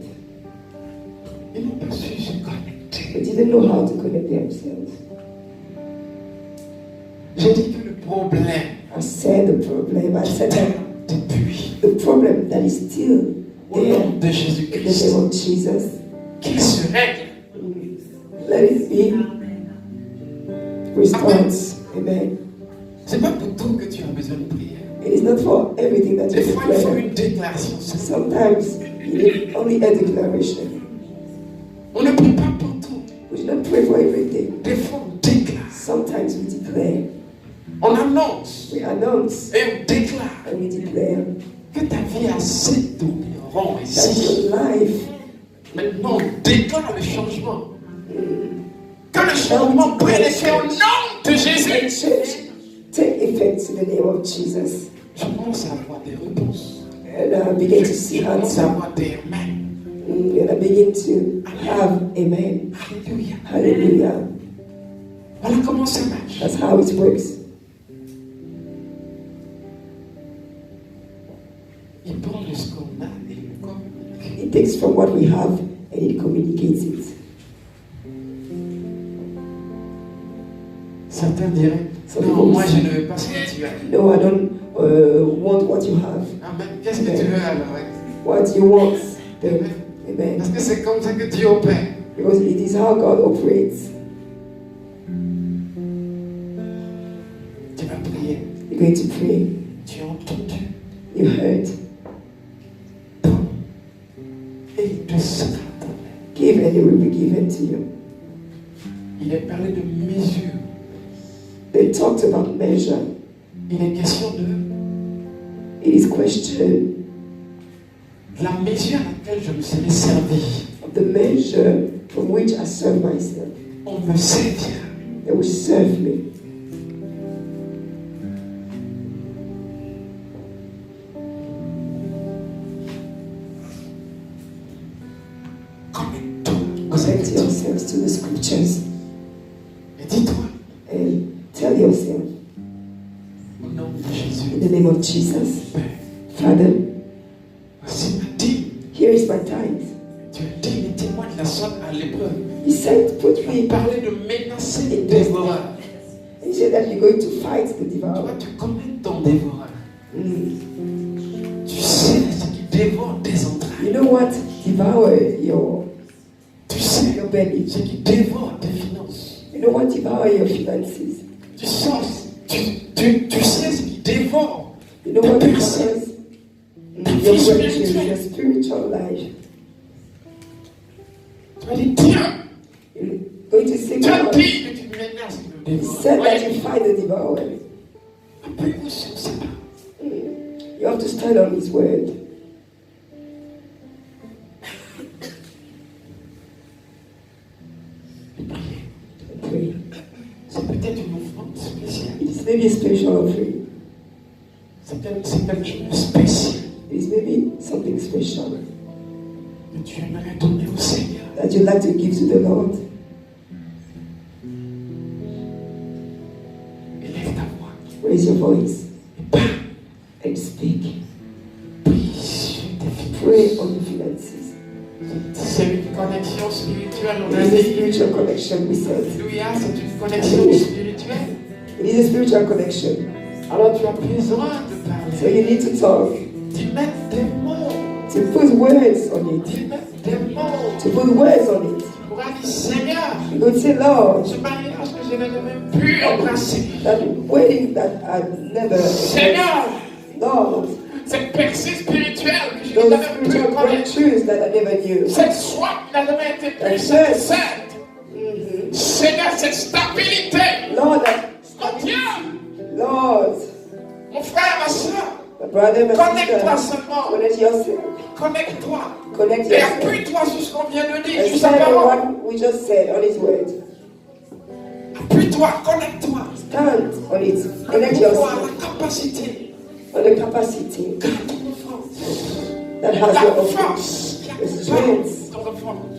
Ils n'ont pas su se connecter. They didn't know how to connect themselves. J'ai dit que le problème I said the problem. I said that depuis the problem that is still au there nom de in the Jésus-Christ, name of Jesus. qu'il se règle. Let it be restored. Amen. C'est pas pour tout que tu as besoin de prière. It is not for everything that Des you fois, il faut declare. une déclaration. C'est ça. Sometimes you need only a declaration. On ne prie pas pour tout. We do not pray for everything. Des fois, on déclare. Sometimes we declare. On annonce We announce et on déclare and we declare que ta vie a assez tourné rond that ici. your life Maintenant, on déclare le changement. Que le changement prenne effet au nom de and Jésus. change take effect in the name of Jesus. je commence à avoir des réponses. And I begin to see Je commence à answer. avoir des amen. And I begin to have amen. Alléluia. Hallelujah. Voilà comment ça marche. That's how it works. Il prend de ce qu'on a et il le communique. It takes from what we have and it communicates it. Certains diraient, non, moi je ne veux pas ce que tu as. No, I don't want what you have. Amen. Qu'est-ce que tu veux alors? What you want, then, Amen. amen. Parce que c'est comme ça que Dieu opère. Because it is how God operates. Tu vas prier. You're going to pray. Tu as entendu. You heard. Et il te sera donné. Give and it will be given to you. Il est parlé de mesure. They talked about measure. Il est question de It is question la mesure à laquelle je me serai servi. of the measure from which I serve myself. On me servira. They will serve me. Connect yourselves to the scriptures Et dis-toi, and tell yourself, au nom de Jésus, in the name of Jesus, Père, Father, voici ma dîme. here is my tithe. Tu as dit, mettez-moi de la sorte à l'épreuve. He said, put Il me. parlait de menacer les dévoreurs. He said that you're going to fight the Toi, devourer. tu connais ton dévoreur. Mm. Tu sais ce qui dévore tes entrailles. You know what? Devour Tu sais your belly. ce qui dévore tes finances. You know what? Devour your finances. Tu sais ce qui dévore You know ta what? personne. Devours your virtues, your spiritual life. Tu vas dire, tiens, You're going to say, tu as God, dit que tu menaces le he dévoreur. said that you fight the devourer. Appuyez-vous sur ça. You have to stand on his word. Et priez. And pray. C'est peut-être une offrande spéciale. It is maybe a special offering. C'est quelque chose de spécial It is maybe something special que tu aimerais donner au Seigneur. that you'd like to give to the Lord. Élève ta voix. Raise your voice Et parle. and speak. Prie sur tes finances. Pray on your finances. C'est une connexion spirituelle, on a It is a dit. spiritual connection, we said. Alléluia, c'est une connexion spirituelle. It is a spiritual connection. Alors tu as besoin de So parler. you need to talk, Tu mets des mots. to put words on it, Tu mets des mots. to put words on it. Tu pourras dire Seigneur, You go say, Lord, ce mariage que je n'ai même plus embrassé. that wedding that I never, Seigneur, Lord, cette percée spirituelle que je n'ai those jamais pu spiritual connaître. breakthroughs that I never knew. Cette soif qui n'a jamais été plus That's it. sainte. Seigneur, cette stabilité. Lord, that Oh Dieu, Lord, mon frère, ma soeur, my brother, my connecte-toi sister, seulement. connect yourself, Connecte-toi. connect Et yourself. appuie-toi sur ce qu'on vient de dire, And sur sa stand on parole. what we just said on his word. Appuie-toi, connecte-toi. Stand on it, connect Appuie-toi à yourself la capacité. on the capacity Garde ton offrande. that has La your offering. force qui The strength accompagne ton offrande.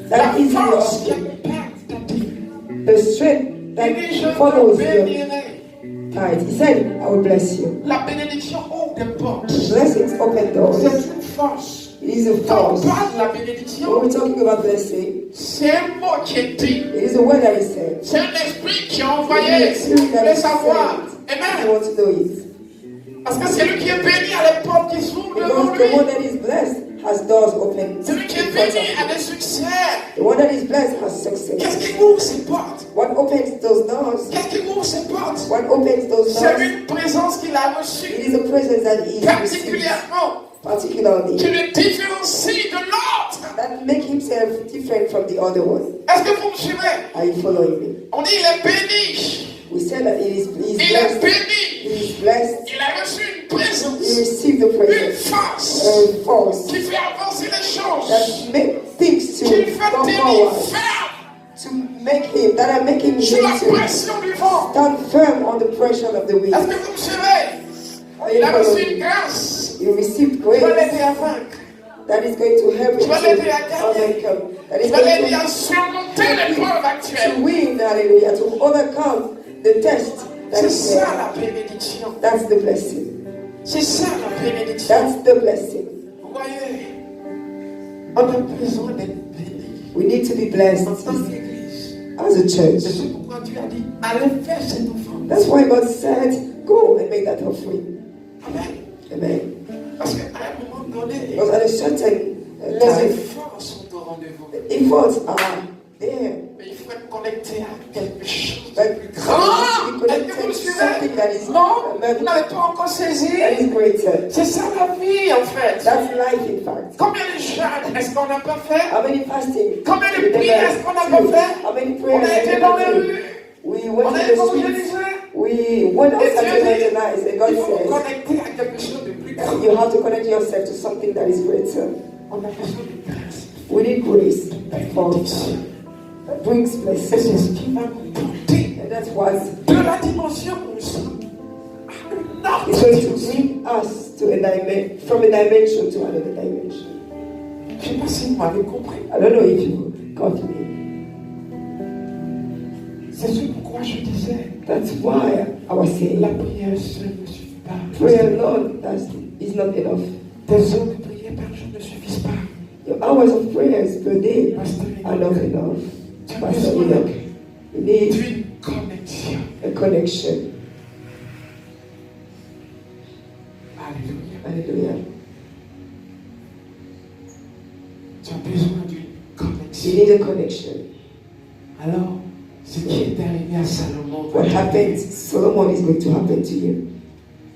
that La is your force qui offering. accompagne ta dîme. The strength Il dit, je that te follows your bénirai. tithe. He said, I will bless you. La bénédiction ouvre des portes. Blessings open doors. C'est une force. It is a Quand on force. parle de la When bénédiction, we're talking about blessing, c'est un mot qui est dit. it is a word that is said. C'est un esprit qui a envoyé. Si vous voulez savoir. I Amen. want to know it. Parce que c'est lui qui est béni à les portes qui s'ouvrent devant Because the one lui. that is blessed has doors open. Celui qui est in front béni of a him. des succès. The one that is blessed has Qu'est-ce success. qui ouvre ces portes? What opens those doors? Qu'est-ce qui ouvre ces portes? What opens those C'est doors? une présence qu'il a It reçue is a presence that he receives, particulièrement particularly, qui le différencie de l'autre. that make himself different from the other one. Est-ce que vous me suivez? Are you following me? On dit il est béni. We said that he is Il est blessed. béni. He is blessed. Il a reçu une He présence, received the une presence, force a force qui fait avancer les choses, that make things to qui fait go tenir forward, ferme to make him, that are making sur him la to pression du vent. stand firm on the pressure of the wind. Est-ce que vous me suivez? Are Are Il you a reçu following? une grâce. You received Tu vas l'aider grace à vaincre. that is going to help Tu you vas l'aider à to gagner. overcome. That Tu is vas l'aider going à surmonter l'épreuve to actuelle. win, hallelujah, to overcome the test that C'est is ça there. la bénédiction. That's the blessing. C'est ça la bénédiction. That's the blessing. Vous voyez, on a besoin d'être béni We need to be blessed en tant qu'Église. as a church. C'est pourquoi Dieu a dit, allez faire cette offrande. That's why God said, go and make that offering. Amen. Amen. Parce qu'à un moment donné, Because at a certain les time, efforts sont au rendez-vous. efforts are there. Mais il faut être connecté à quelque chose de But plus grand. be Est-ce que vous connected le to suivez? something that is Non, vous n'avez pas encore saisi. that is greater. C'est ça la vie en fait. That's life, in fact. Combien de jeûnes est-ce qu'on n'a pas fait? How many fasting? Combien de we prières never est-ce qu'on n'a do? pas fait? How many On prayers a we été never dans les do? rues. We On went a to the streets. évangélisé. We went Et outside to Dieu dit, evangelize, and God il faut vous says connecter à quelque chose de plus grand. you have to connect yourself to something that is greater. On a besoin de grâce. We need grace for Bénédiction. that brings Et c'est blessing. ce qui va nous porter And that's what de la dimension où nous sommes à une is autre going to dimension. bring us to a dimension, from a dimension to another dimension. Je ne sais pas si vous m'avez compris. I don't know if you got me. C'est ce pourquoi je disais, That's why I was saying, la prière seule ne suffit pas. prayer alone is not enough. Des heures de prière par jour ne suffisent pas. Your hours of prayers per day Pasteur are not enough. tu as Pastor besoin Enoch, you need d'une connexion. a connection. Alléluia. Hallelujah. Tu as besoin d'une You connexion. need a connection. Alors, ce qui est arrivé à Salomon, What happened, Solomon is going to happen to you.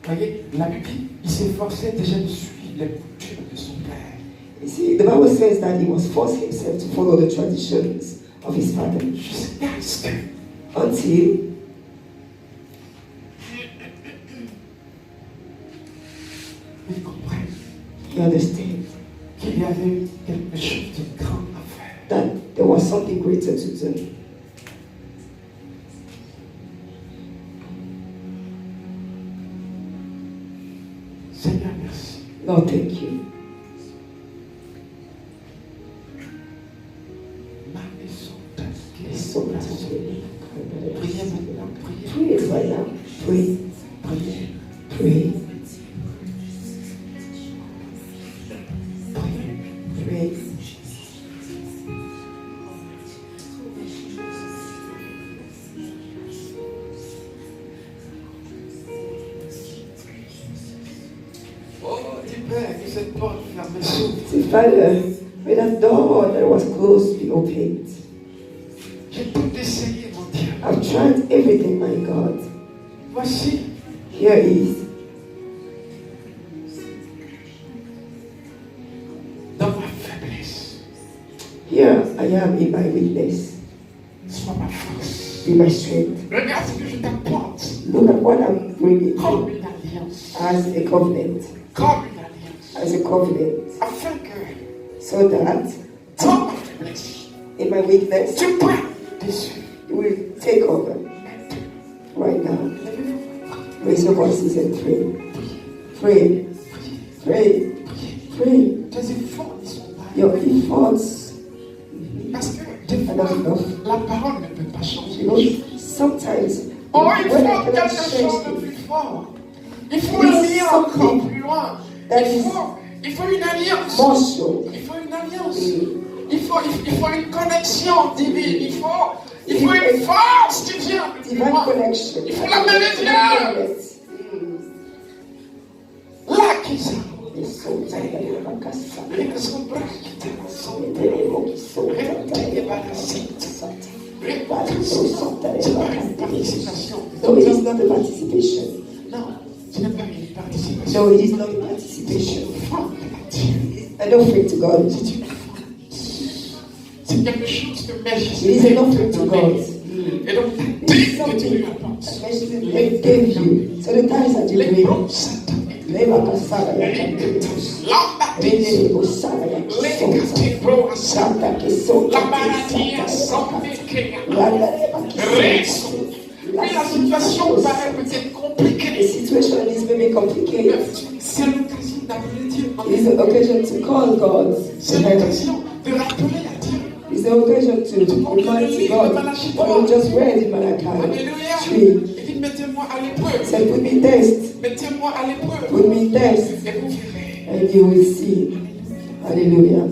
Vous voyez, la Bible, il s'efforçait déjà de suivre les coutumes de son père. You see, the Bible says that he was forced himself to follow the traditions of his father Jusqu'à ce que until il comprenne he understood qu'il y avait quelque chose de grand à faire. that there was something greater to do. Seigneur, merci. Lord, thank you. Ma maison t'inquiète. It's so much to Priez maintenant, priez. Pray it right now. Pray. Priez. Pray. Priez. Pray. Oh, dis Père, que cette porte fermée s'ouvre. Say, Father, may that door that was closed be opened. J'ai tout essayé, mon Dieu. I've tried everything, my God. Voici, Here is dans ma faiblesse, here I am in my weakness. sois ma force. Be my strength. Regarde ce que je t'apporte Look at what I'm bringing comme une alliance. as a covenant. Comme une alliance. As a covenant. Afin que, So that dans ma faiblesse, in my weakness, tu prennes dessus. you will take over right now. Raise your voices and pray. Pray. Pray. Pray. Tes efforts ne sont pas. Your efforts Parce que des are fois, not enough. la parole ne peut pas changer. You know, sometimes Oh, il when I faut cannot quelque chose change de it, plus fort. Il faut un lien encore plus loin. Il faut une alliance. more so. Il faut une alliance. Il faut une connexion divine. Il faut une force qui vient de plus Divine loin. connection. Il faut la mélodie. Là qui ça. Les raisons qui te sont. Réveillez par la cite. C'est pas une participation. No, it is not a participation. Non, ce n'est pas une participation. No, it is not a participation. Offrande à Dieu. An offering to God. C'est une offrande. C'est quelque chose que It is an offering to God. Et donc, It dès is que tu something lui apportes, that gave you. So the times that you les bring, bons sataniques, Leva Kasara les Yakande, lambatis, Rene Osara les Yakisota, catibros, Santa Kisota, la maladie a sommiqué, Randa Reba resto. Mais la situation paraît peut-être The compliquée. situation is maybe very complicated. C'est l'occasion d'appeler Dieu. It's the occasion to call God C'est in heaven. l'occasion de rappeler à Dieu. It's the occasion to remind to God what we just read in Malachi Alléluia. 3. Il dit, mettez-moi à l'épreuve. Said, put me test, Mettez-moi à l'épreuve. put me test, Et vous verrez. and you will see. Hallelujah.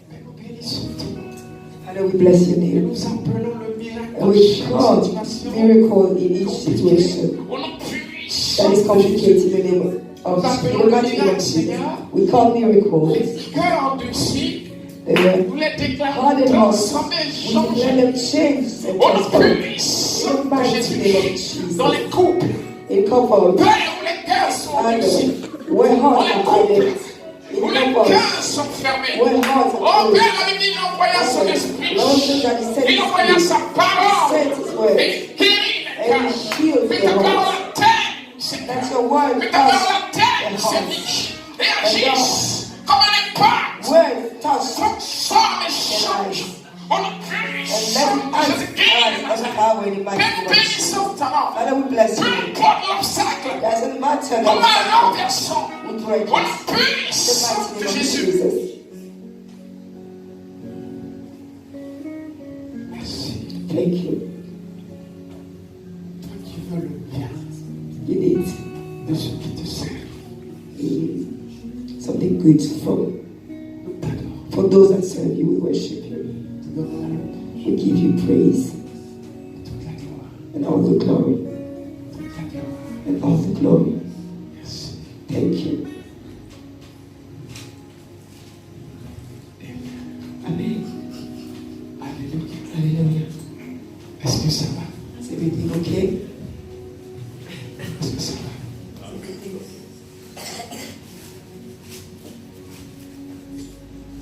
Mais nous bénissons tout. Father, we bless your Et name. nous appelons le miracle And dans we chaque call situation. miracle in each situation Au nom puissant that is de complicated in the name of Nous appelons in the le mighty name of miracle, Jesus. Seigneur. We call miracles. Les cœurs endurcis, They were nous les déclarons hardened hearts. transformés, We let changés. them change and Au nom transform. puissant In the de mighty name of Jésus. Dans Jesus. les couples, In couple, père où les cœurs sont endurcis. where Dans hearts les are couples, hardened. où In les couples, cœurs sont fermés. where hearts Oh are Père, closed. avec lui, il envoya son esprit. Lord, so that He sent Il His envoya Spirit, sa parole. sent His word, Et guérit les and cœurs. He healed Fais their ta parole hearts. à terre, Seigneur. That your word Fais ta parole touch à terre, their Seigneur. hearts. Et agisse comme un impact. Word touch Transforme et their change. lives. Au nom And puissant let de us Jésus-Christ. act on power in the mighty Père, name nous of Jesus. bénissons ta main. Father, we bless Peu you. importe l'obstacle. Doesn't matter Comment that renversons. we break Au nom it. The puissant mighty de name of Jésus. Jesus. Merci. Thank you. Toi qui veux le bien You need de ceux qui te servent. something good from Nous t'adorons. for those that serve you. We worship you. Nous te donnons la louange We give you praise et toute la gloire. and all the glory Toute la gloire. and all the glory. Merci. Thank you. Amen. Alléluia. Hallelujah. Est-ce que ça va? Is everything okay? Est-ce que ça va?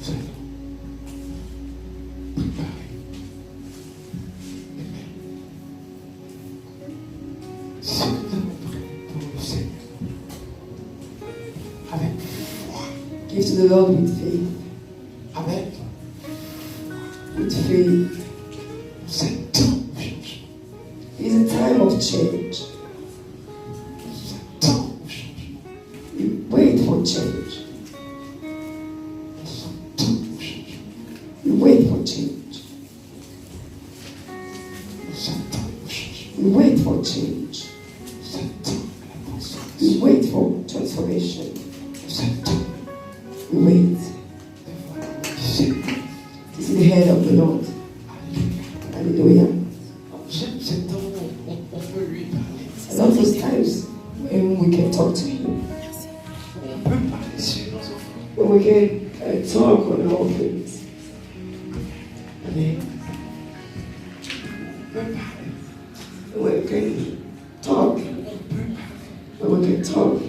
C'est bon. Préparez. Amen. Si nous avons pris pour le Seigneur, avec foi, Give to the Lord with faith. avec With faith. cet temps de changement, It's a time of change. cet temps de changement, You wait for change. cet temps de changement, You wait for change. cet temps de changement, You wait for change. cet temps à la transformation, You wait for transformation. cet temps You wait de voir le Seigneur. to see the hand of the Lord. Alléluia. Hallelujah. J'aime cet temps où on peut lui parler. A lot of times when we can talk to Him, On peut parler sur nos offres. when we can talk on all things. Amen. On peut parler. When we can talk, On peut parler. when we can talk,